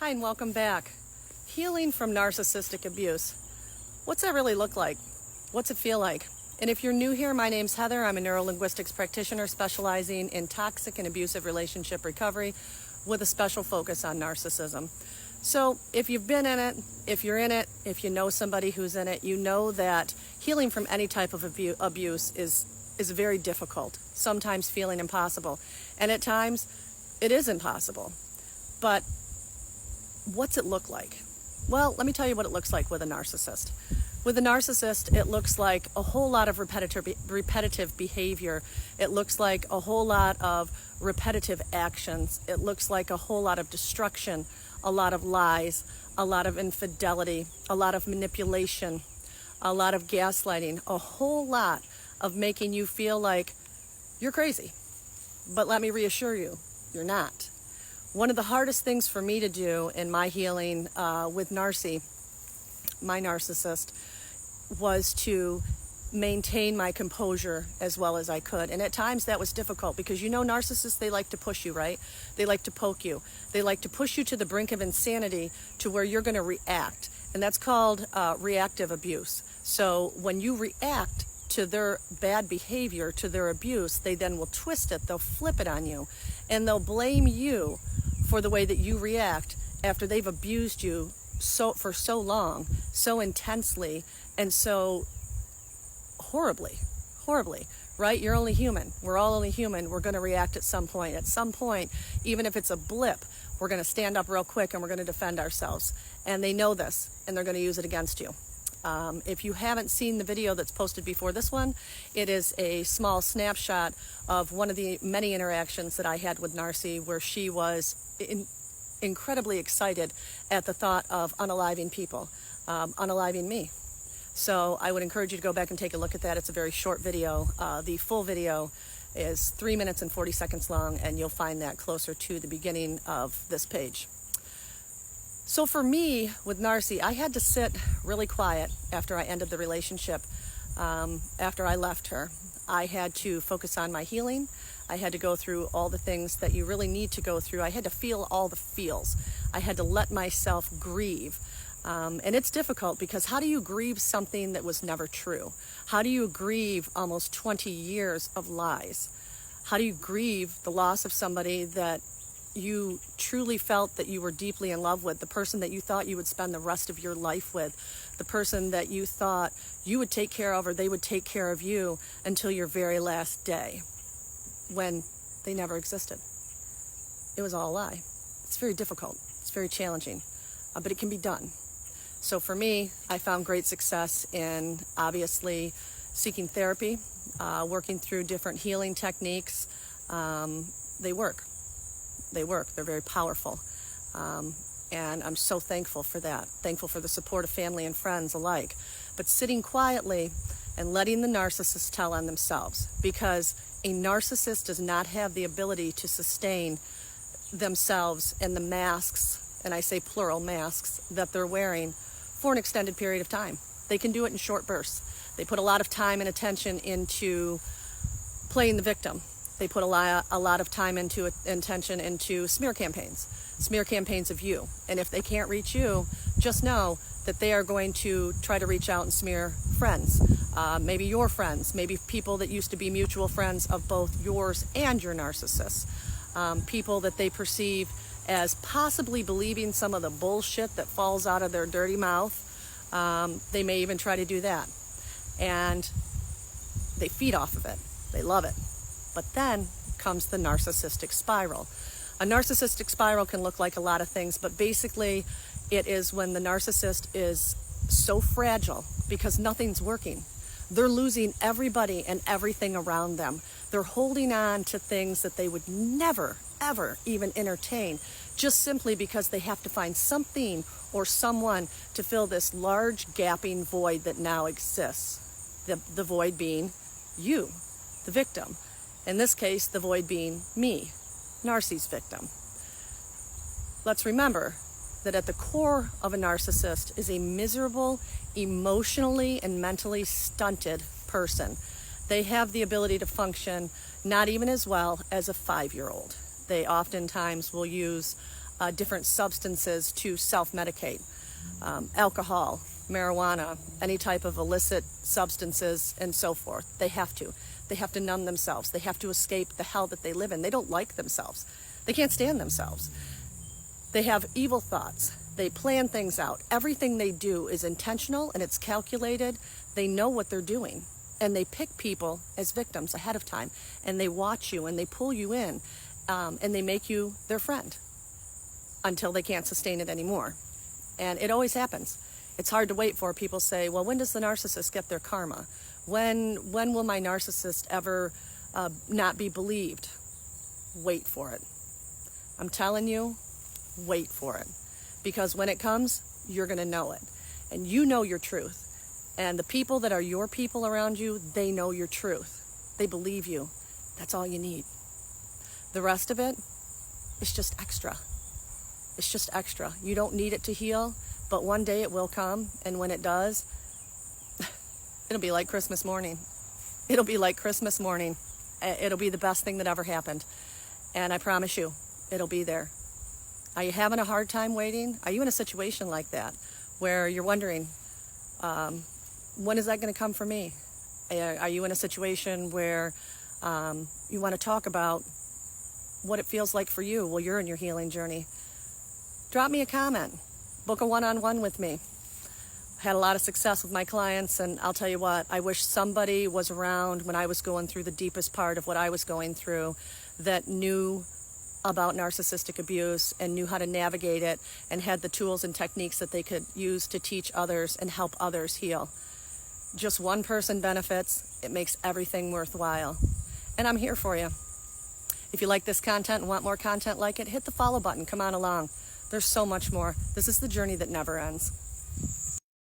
Hi and welcome back. Healing from narcissistic abuse. What's that really look like? What's it feel like? And if you're new here, my name's Heather. I'm a neurolinguistics practitioner specializing in toxic and abusive relationship recovery with a special focus on narcissism. So if you've been in it, if you're in it, if you know somebody who's in it, you know that healing from any type of abuse is very difficult, sometimes feeling impossible. And at times, it is impossible. But what's it look like? Well, let me tell you what it looks like with a narcissist. With a narcissist, it looks like a whole lot of repetitive behavior. It looks like a whole lot of repetitive actions. It looks like a whole lot of destruction, a lot of lies, a lot of infidelity, a lot of manipulation, a lot of gaslighting, a whole lot of making you feel like you're crazy. But let me reassure you, you're not. One of the hardest things for me to do in my healing with Narcy, my narcissist, was to maintain my composure as well as I could. And at times that was difficult because narcissists, they like to push you, right? They like to poke you. They like to push you to the brink of insanity to where you're going to react. And that's called reactive abuse. So when you react to their bad behavior, to their abuse, they then will twist it, they'll flip it on you, and they'll blame you for the way that you react after they've abused you for so long, so intensely, and so horribly, right? You're only human. We're all only human. We're going to react at some point. At some point, even if it's a blip, we're going to stand up real quick and we're going to defend ourselves. And they know this, and they're going to use it against you. If you haven't seen the video that's posted before this one, it is a small snapshot of one of the many interactions that I had with Narcy, where she was incredibly excited at the thought of unaliving people, unaliving me. So I would encourage you to go back and take a look at that. It's a very short video. The full video is 3 minutes and 40 seconds long, and you'll find that closer to the beginning of this page. So for me, with Narcy, I had to sit really quiet after I ended the relationship, after I left her. I had to focus on my healing. I had to go through all the things that you really need to go through. I had to feel all the feels. I had to let myself grieve. And it's difficult because how do you grieve something that was never true? How do you grieve almost 20 years of lies? How do you grieve the loss of somebody that you truly felt that you were deeply in love with, the person that you thought you would spend the rest of your life with, the person that you thought you would take care of or they would take care of you until your very last day, when they never existed? It was all a lie. It's very difficult. It's very challenging, but it can be done. So for me, I found great success in obviously seeking therapy, working through different healing techniques. They work. They're very powerful. And I'm so thankful for that. Thankful for the support of family and friends alike. But sitting quietly and letting the narcissist tell on themselves, because a narcissist does not have the ability to sustain themselves and the masks, and I say plural masks, that they're wearing for an extended period of time. They can do it in short bursts. They put a lot of time and attention into playing the victim. They put a lot of time into intention into smear campaigns of you. And if they can't reach you, just know that they are going to try to reach out and smear friends, maybe your friends, maybe people that used to be mutual friends of both yours and your narcissist, people that they perceive as possibly believing some of the bullshit that falls out of their dirty mouth. They may even try to do that. And they feed off of it. They love it. But then comes the narcissistic spiral. A narcissistic spiral can look like a lot of things, but basically it is when the narcissist is so fragile because nothing's working. They're losing everybody and everything around them. They're holding on to things that they would never, ever even entertain, just simply because they have to find something or someone to fill this large gaping void that now exists. The void being you, the victim. In this case, the void being me, Narcy's victim. Let's remember that at the core of a narcissist is a miserable, emotionally and mentally stunted person. They have the ability to function not even as well as a 5-year-old. They oftentimes will use different substances to self-medicate. Alcohol, marijuana, any type of illicit substances, and so forth. They have to. They have to numb themselves. They have to escape the hell that they live in. They don't like themselves. They can't stand themselves. They have evil thoughts. They plan things out. Everything they do is intentional and it's calculated. They know what they're doing. And they pick people as victims ahead of time. And they watch you and they pull you in. And they make you their friend until they can't sustain it anymore. And it always happens. It's hard to wait for. People say, well, when does the narcissist get their karma? When will my narcissist ever not be believed? Wait for it. I'm telling you, wait for it. Because when it comes, you're going to know it. And you know your truth. And the people that are your people around you, they know your truth. They believe you. That's all you need. The rest of it is just extra. It's just extra. You don't need it to heal, but one day it will come. And when it does, it'll be like Christmas morning. It'll be like Christmas morning. It'll be the best thing that ever happened. And I promise you, it'll be there. Are you having a hard time waiting? Are you in a situation like that where you're wondering, when is that going to come for me? Are you in a situation where you want to talk about what it feels like for you while you're in your healing journey? Drop me a comment. Book a one-on-one with me. Had a lot of success with my clients, and I'll tell you what, I wish somebody was around when I was going through the deepest part of what I was going through that knew about narcissistic abuse and knew how to navigate it and had the tools and techniques that they could use to teach others and help others heal. Just one person benefits. It makes everything worthwhile. And I'm here for you. If you like this content and want more content like it, hit the follow button. Come on along. There's so much more. This is the journey that never ends.